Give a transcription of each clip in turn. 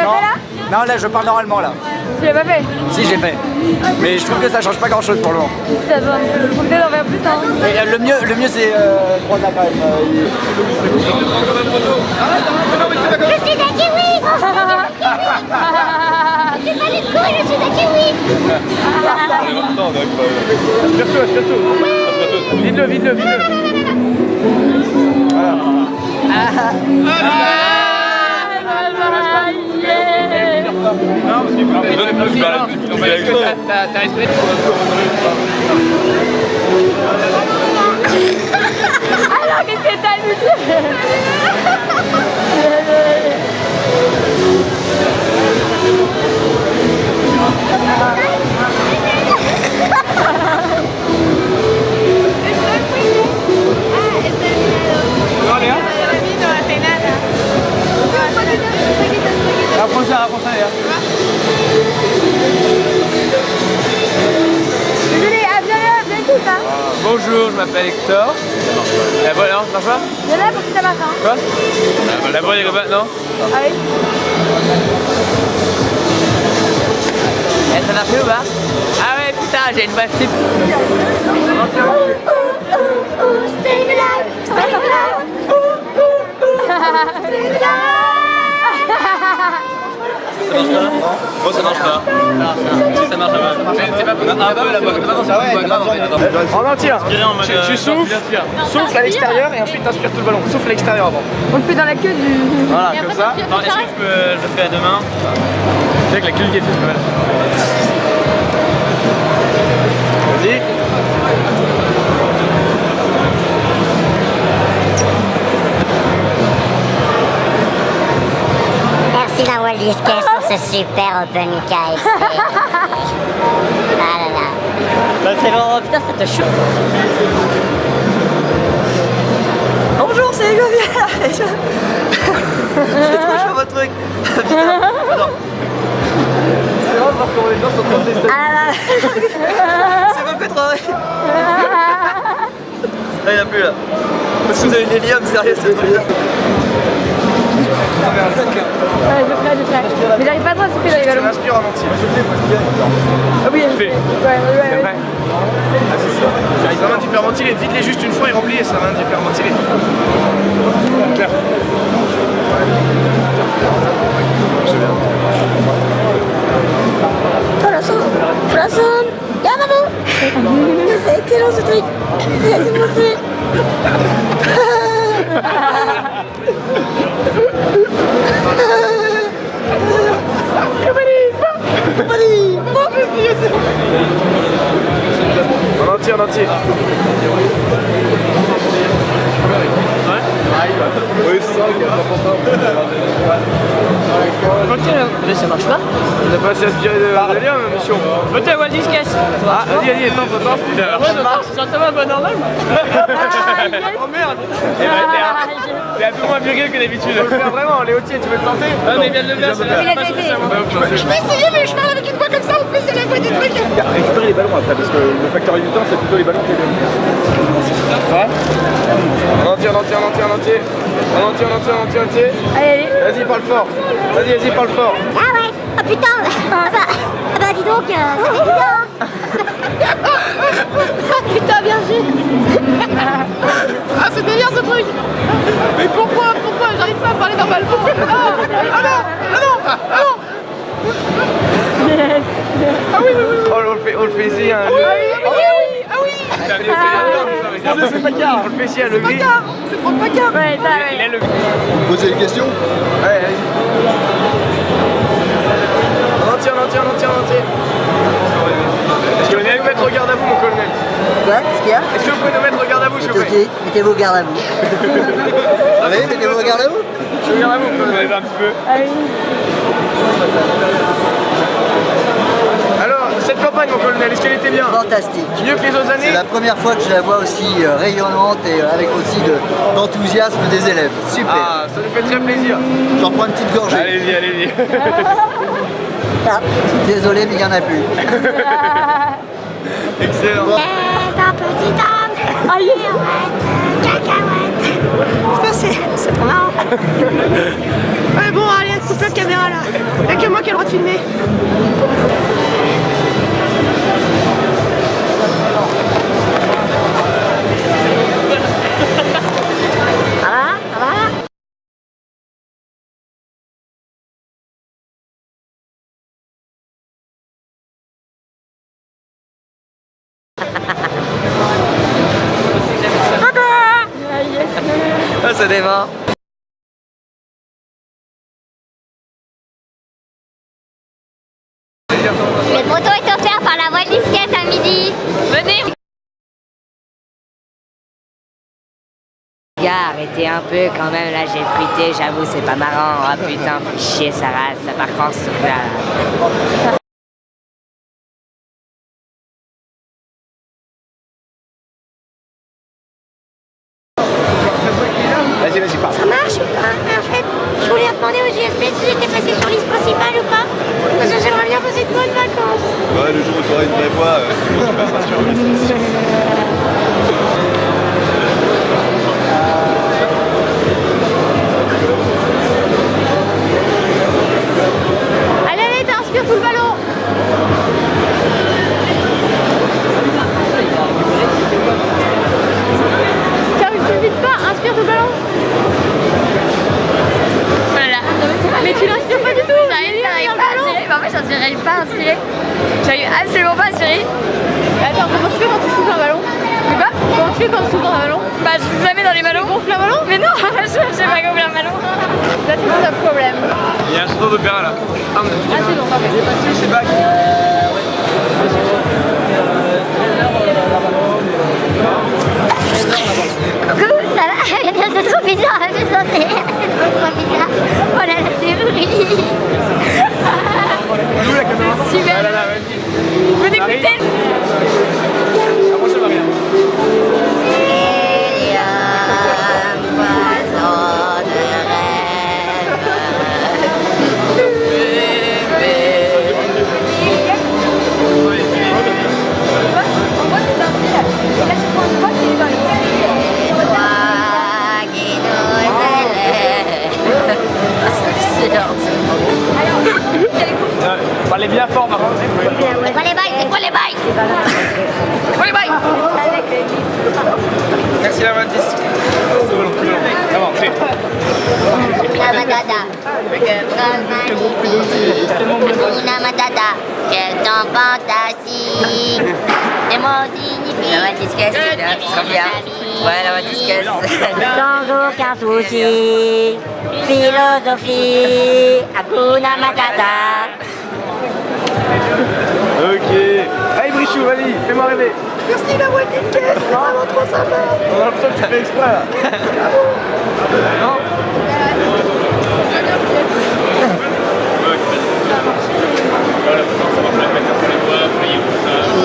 Non. fait là? Non, là je parle normalement là. Tu l'as pas fait? Si, j'ai fait. Mais je trouve que ça change pas grand chose pour le moment. Ça doit peut-être en faire plus, hein. Et, le mieux c'est Croisa quand même. Je suis un kiwi. C'est pas du coup, je suis un kiwi. Aspire-toi, aspire-toi. Vide-le, vide-le, vide-le. Voilà. Non, parce qu'il faut que t'as esprit. Alors, qu'est-ce que t'as vu? Approche-la, Léa. Désolé, viens tout ça. Bonjour, je m'appelle Hector. La voix, non, ça marche pas? Il y en a pour que ça marche, hein. Quoi? La voix, il y a pas, non? Ah oui. Ça marche ou pas? Ah ouais, putain, j'ai une voix type. Stay alive, stay alive. Stay alive. Bon, ça marche pas. Ça marche pas. C'est pas possible. Un peu la voix. En entier. Tu souffles, Souffle à l'extérieur et ensuite t'inspires tout le ballon. Souffle à l'extérieur avant. On le fait dans la queue du... Voilà, comme ça. Attends, est-ce que je le fais à deux mains? Tu sais que la queue qui est pas mal. Vas-y. Merci la Walt Disney pour ce super open KFC. Ah là là. Bah c'est vraiment, putain ça te chaud. Bonjour, c'est Egovia. J'ai trop chaud votre truc. Putain, attends. C'est vrai de voir comment les gens sont trop déstabilisés. Ah là là. C'est beaucoup trop vrai. Ah il y en a plus là. Parce que vous avez une hélium, sérieux, c'est trop bien. Ouais, je ferai. Mais j'arrive pas trop à souffler dans les Tu ballons. l'inspires en entier. Ah oui, Fais. ouais. Ça main d'hyperventilé, vide-les juste une fois et remplis et ça main d'hyperventilé. Claire. Oh la somme, y'a un amour. C'est excellent ce truc. C'est mon truc. En entier. Oui, c'est ça, Mais ça marche pas. on n'a pas assez aspiré de l'hélium, mission. Peut-être Walt Disney. Ah, vas-y, tente. Ouais, ça marche. Ça va pas normal. Oh merde. T'es un peu moins viril que d'habitude. Faut le faire vraiment, Léotier, tu veux le tenter? Ah, mais viens de le faire, c'est Il a déjà été. Je peux essayer, mais je parle avec une voix comme ça, on peut essayer la voix du truc. Récupérer les ballons après, parce que le facteur limitant, c'est plutôt les ballons qui viennent. Ouais. En entier. Allez. Vas-y, parle fort. Vas-y, parle fort. Ah ouais, ah putain. Ah bah dis donc, c'est évident. Ah putain, bien sûr. Ah c'est délire ce truc. Mais pourquoi j'arrive pas à parler normalement. Ah non. Ah oui. Oh, on le fait ici, hein. Ah oui. On le fait ici, hein, le gris. C'est trop de bacard. Ouais, ça, ouais. Il a le... Posez une question. Ouais, vas-y. En entier. Est-ce que vous pouvez nous mettre au garde à vous, mon colonel? Quoi? Qu'est-ce qu'il y a? Est-ce que vous pouvez nous mettre au garde à vous, s'il vous plaît? Mettez vos gardes à vous. Allez, mettez vos gardes à vous. Je suis au garde à vous, mon colonel. Un petit peu. Ah oui. Alors, cette campagne, mon colonel, est-ce qu'elle était bien? Fantastique. Mieux que les autres C'est années? la première fois que je la vois aussi rayonnante et avec aussi d'enthousiasme des élèves. Super. Ah, ça nous fait très plaisir. J'en prends une petite gorgée. Allez-y. Ah, désolé, mais il n'y en a plus. Excellent. C'est un petit homme. Aïe. Cacahuète. Putain, c'est trop marrant. Allez, bon, allez, coupe la caméra là. Y'a que moi qui ai le droit de filmer. Ah, ça démarre. Le poteau est offert par la voile disquette à midi. Venez. Gars, arrêtez un peu quand même, là j'ai fruité, j'avoue c'est pas marrant. Ah putain, faut chier sa race, ça part quand ce truc là. Vas-y, vas-y, parle. Ça marche ou pas? Mais en fait, je voulais demander aux JSP s'ils étaient passés sur liste principale ou pas. Parce que j'aimerais bien passer de bonnes vacances. Ouais, le jour où tu auras une vraie voix, tu passeras sur liste. Allez, t'inspires tout le ballon. Tiens, tu vite pas, inspire tout le ballon. Voilà. Mais tu l'inspires pas du tout. J'arrive pas à inspirer. En fait, j'arrive pas à inspirer. J'arrive absolument pas à inspirer. Attends, comment tu fais quand tu souffles un ballon? Quoi? Comment tu fais quand tu souffles un ballon? Bah, je suis jamais dans les ballons. Tu gonfles un ballon? Mais non, je sais pas gonfler un ballon. Là, c'est un problème. Il y a un château d'opéra là. Ah, c'est bon, parfait. C'est back. Coucou, ça va? C'est trop bizarre, c'est trop bizarre. Oh là là, c'est horrible. Où la caméra? C'est super. Ah là là, vas-y. Vous écoutez? Approchez Maria. Il y a un poisson de rêve. Parlez bien fort, par contre. C'est quoi les bails? C'est quoi les bails? C'est quoi les bails? Merci la main disque. Hakuna Matata. Hakuna Matata. Quel temps fantastique. Les mots signifient. La voile disquette, c'est bien, très bien. Ouais, la voile disquette. Sans aucun souci. Philosophie. Hakuna Matata. Ok. Allez, Brichou, vas-y, fais-moi rêver. Merci la voile disquette, c'est vraiment trop sympa. On a l'impression que tu fais exprès là. Non?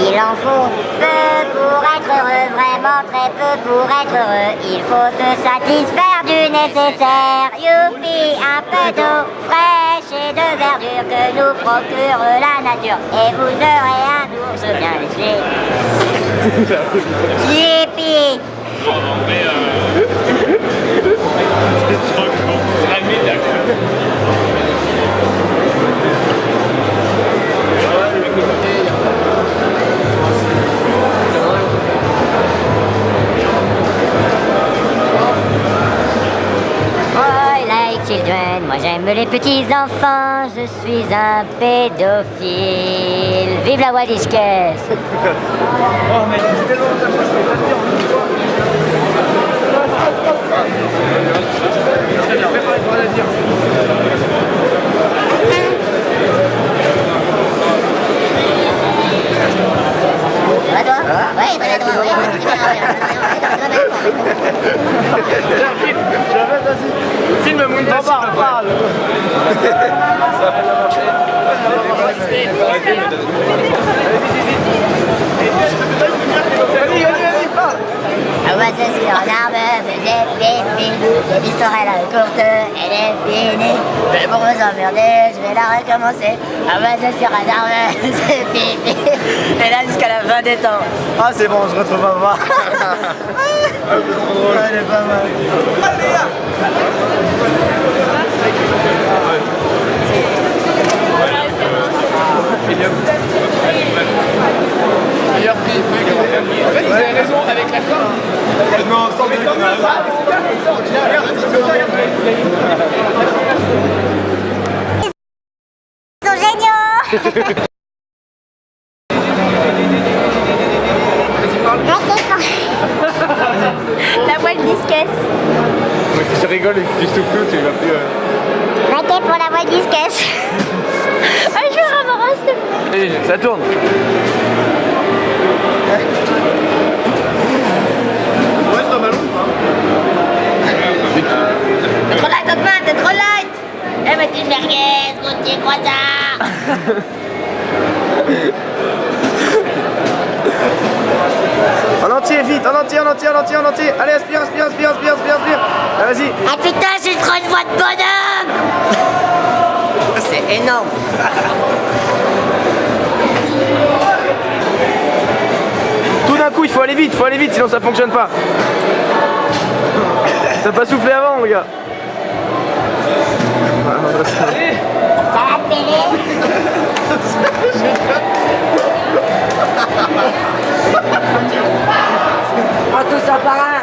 Il en faut peu pour être heureux, vraiment très peu pour être heureux. Il faut se satisfaire du nécessaire. Youpi, un peu d'eau fraîche et de verdure que nous procure la nature. Et vous aurez un ours bien léger. Youpi. I like children, moi j'aime les petits enfants, je suis un pédophile. Vive la Walliscaise. Oh, mais c'est tellement Ça va toi? Ouais, ça va toi, Filme mon temps, parle. Ça va bien marcher. Vas-y, parle. Ah ouais, c'est sur un arbre, faisait pipi. Cette histoire elle est courte, elle est finie. Mais pour vous emmerder, je vais la recommencer. Ah ouais, c'est sur un arbre, c'est pipi. Et là jusqu'à la fin des temps. Ah, c'est bon, je retrouve ma voix. Elle est pas mal. C'est La voile disquesse. Si tu rigoles et que tu souffles tout, tu vas plus... Raquette pour la voile disquesse. Ah, je veux avoir un step. Allez, ça tourne. Ouais, c'est un ballon ou pas? T'es trop light, Hotman, t'es trop light. Eh, mais tu merguez, Gauthier Croissant. En entier, vite, en entier. Allez, aspire. Ah, vas-y. Ah putain, c'est trop une voix de bonhomme. C'est énorme. Tout d'un coup, il faut aller vite, sinon ça fonctionne pas. T'as pas soufflé avant, mon gars. Ça va péler. Prends tous un par un.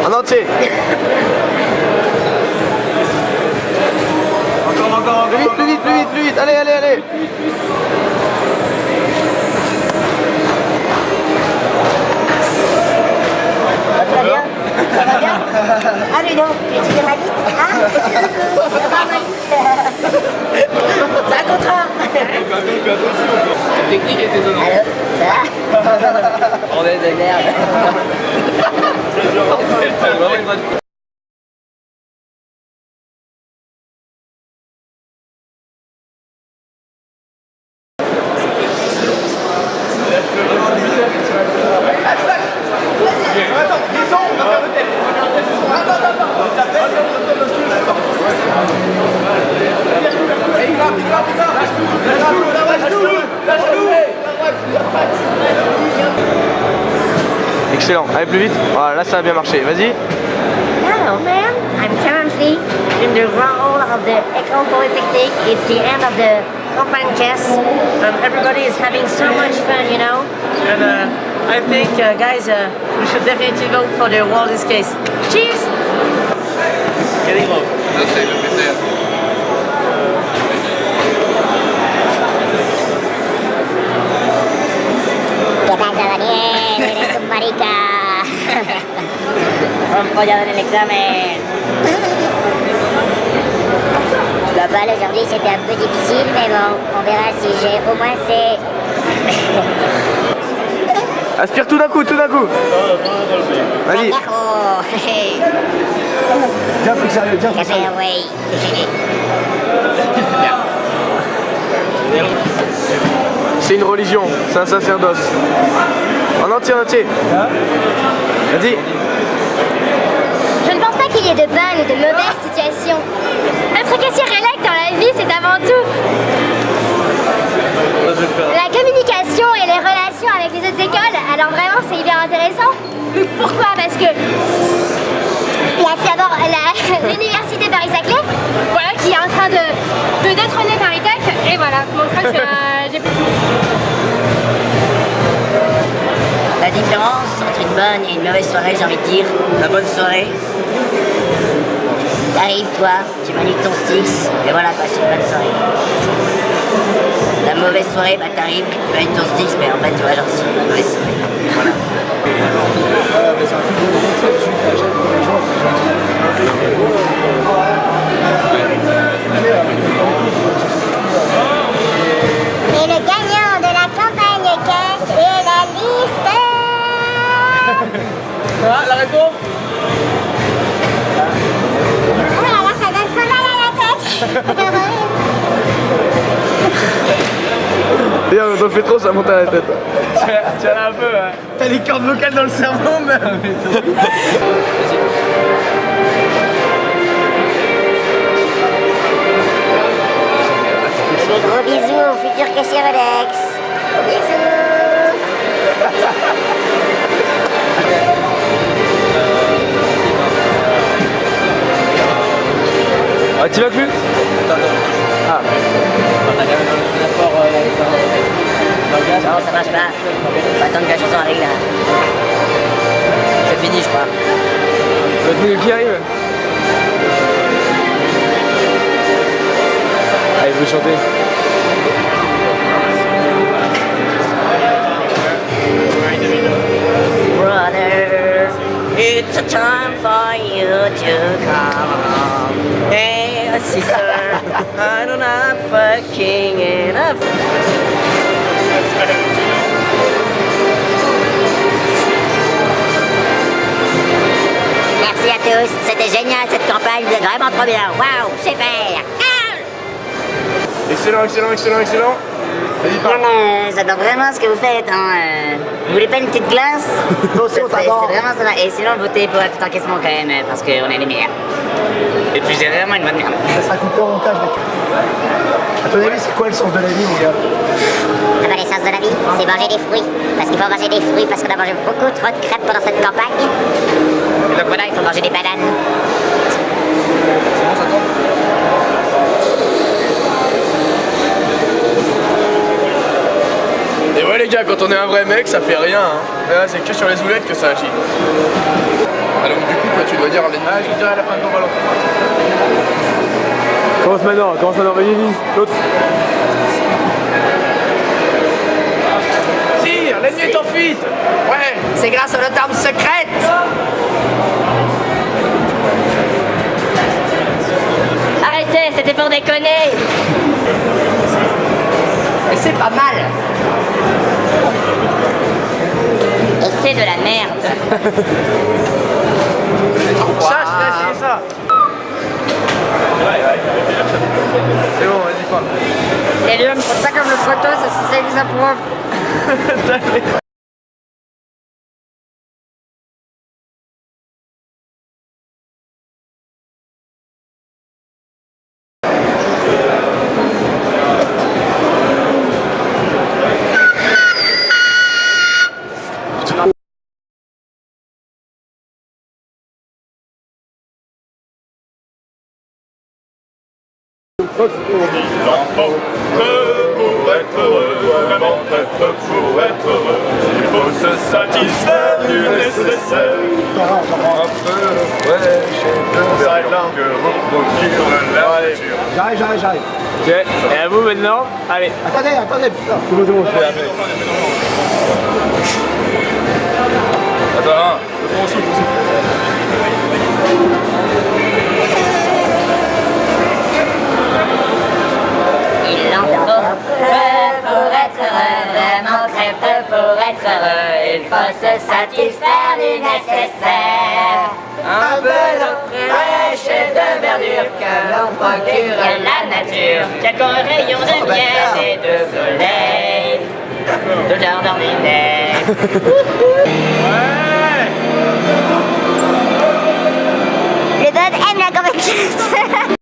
En entier. Encore. Plus vite. Allez. Ça va bien? Ah, Ludo, tu es ma bite, hein? C'est un contrat. Technique est étonnante. Allô, ça va? On est de merde. Vraiment une bonne... Excellent, allez plus vite. Voilà, là ça a bien marché, vas-y. Hello, man. I'm currently in the hall of the École Polytechnique. It's the end of the campagne caisse, and everybody is having so much fun, you know. And I think, guys, we should definitely go for the Walden's case. Cheers! Quel est gros? Là, c'est le PCR. ¿Qué pasa, Daniel? Eres un marica. Un follado en el examen. La balle aujourd'hui c'était un peu difficile, mais bon, on verra si j'ai au moins c'est. Aspire tout d'un coup. Vas-y. Viens, truc sérieux, viens. Café away. C'est une religion, c'est un sacerdoce. En entier. Vas-y. Je ne pense pas qu'il y ait de bonnes ou de mauvaises situations. Être caissier relègue dans la vie, c'est avant tout la communication et les relations avec les autres écoles. Alors vraiment, c'est hyper intéressant. Pourquoi? Parce que il y a d'abord l'université Paris-Saclay, voilà, qui est en train de détrôner Paris-Tech. Et voilà, mon crush, j'ai... La différence entre une bonne et une mauvaise soirée, j'ai envie de dire, la bonne soirée, t'arrives toi, tu manies ton Styx, et voilà, passe une bonne soirée. La mauvaise soirée, bah t'arrives, tu manies ton Styx, mais en fait, tu vois, genre, c'est une mauvaise soirée. Voilà. Et le gagnant de la campagne caisse est la liste. Ah, la réponse? Oh là là, ça donne trop mal à la tête. Viens, t'en fais trop, ça monte à la tête. Tu as un peu, hein. T'as les cordes vocales dans le cerveau, même. Des gros bisous au futur caissier Rolex. Bisous. Ah, t'y vas plus? Attends. Ah. Non, ça marche pas. Faut attendre que la chanson arrive là. C'est fini, je crois. Votre minute qui arrive. Allez, vous chantez. Brother, it's a time for you to come home. Hey, sister, I don't have fucking enough. Merci à tous, c'était génial cette campagne, vous êtes vraiment trop bien. Waouh, super. Excellent, excellent, excellent, excellent. Vas-y, parle. J'adore vraiment ce que vous faites. Hein. Vous voulez pas une petite glace? C'est vraiment ça. Et sinon, votez pour tout encaissement quand même, parce qu'on est les meilleurs. Et puis j'ai vraiment une bonne merde. Ça sera coupé en montage, mec. A ton avis, c'est quoi le sens de la vie, mon gars? Ah bah, l'essence de la vie, c'est manger des fruits. Parce qu'il faut manger des fruits parce qu'on a mangé beaucoup trop de crêpes pendant cette campagne. Et donc voilà, il faut manger des bananes. C'est bon, ça tombe? Et ouais les gars, quand on est un vrai mec, ça fait rien. Hein. Là, c'est que sur les oulettes que ça agit. Alors du coup, toi, tu dois dire je dirais à la fin de ton ballon. Commence maintenant, vas-y, l'autre. Tire, l'ennemi est en fuite. Ouais. C'est grâce à notre arme secrète. Arrêtez, c'était pour déconner. Et c'est pas mal. Et c'est de la merde. Ça, c'est ça. C'est bon, vas-y, parle. Les lieux, c'est pas comme le photo, c'est que ça prouve. L'enfant, pour être heureux, vraiment très peu pour être heureux, il faut se satisfaire du nécessaire. Un peu de fraîche et de verdure que vous procure la nature. J'arrive. Ok, et à vous maintenant. Allez. Attendez, putain. C'est bon, je fais après. Attends, on souffle. Il en faut peu pour être heureux, vraiment très peu pour être heureux. Il faut se satisfaire du nécessaire. Un peu d'eau fraîche et de verdure que l'on procure La nature, quelques rayons de miel et de soleil, de l'heure d'ordinaire. Le Bob aime la campagne.